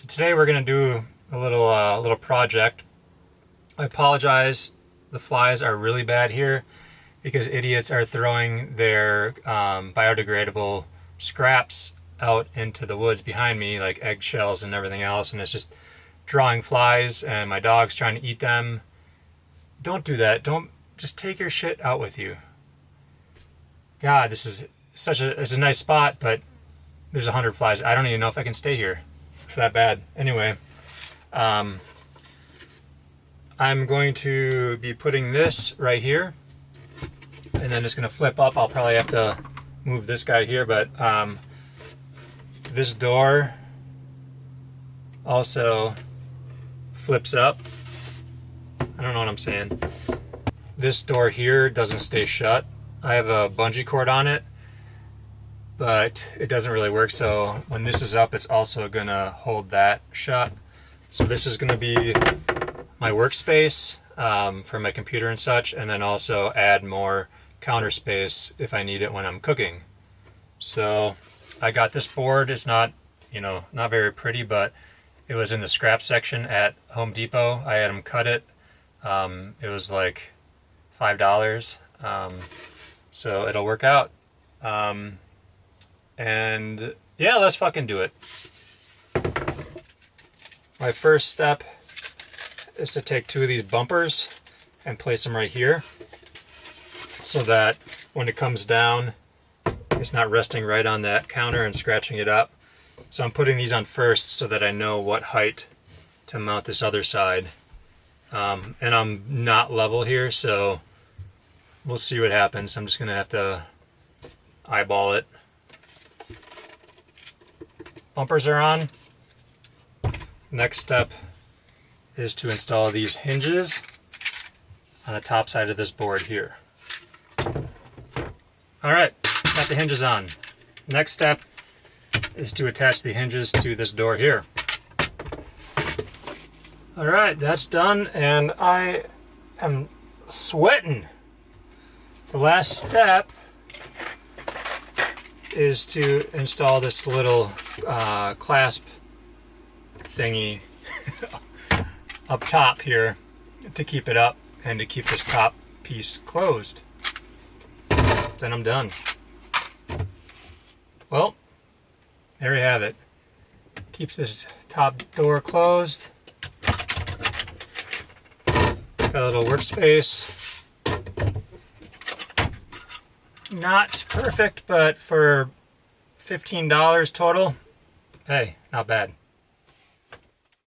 Today we're going to do a little project. I apologize, the flies are really bad here because idiots are throwing their biodegradable scraps out into the woods behind me, like eggshells and everything else, and it's just drawing flies, and my dog's trying to eat them. Don't do that. Don't just take your shit out with you. God, this is it's a nice spot, but there's 100 flies. I don't even know if I can stay here. It's that bad. Anyway, I'm going to be putting this right here, and then it's going to flip up. I'll probably have to move this guy here, but this door also flips up. I don't know what I'm saying. This door here doesn't stay shut. I have a bungee cord on it, but it doesn't really work, so when this is up, it's also gonna hold that shut. So this is gonna be my workspace for my computer and such, and then also add more counter space if I need it when I'm cooking. So I got this board. It's not, not very pretty, but it was in the scrap section at Home Depot. I had them cut it. It was like $5. So it'll work out. And yeah, let's fucking do it. My first step is to take 2 of these bumpers and place them right here so that when it comes down, it's not resting right on that counter and scratching it up. So I'm putting these on first so that I know what height to mount this other side. And I'm not level here, so we'll see what happens. I'm just gonna have to eyeball it. Bumpers are on. Next step is to install these hinges on the top side of this board here. Alright, got the hinges on. Next step is to attach the hinges to this door here. Alright, that's done, and I am sweating. The last step is to install this little clasp thingy up top here to keep it up and to keep this top piece closed. Then I'm done. Well, there you have it. Keeps this top door closed. Got a little workspace. Not perfect, but for $15 total, hey, not bad.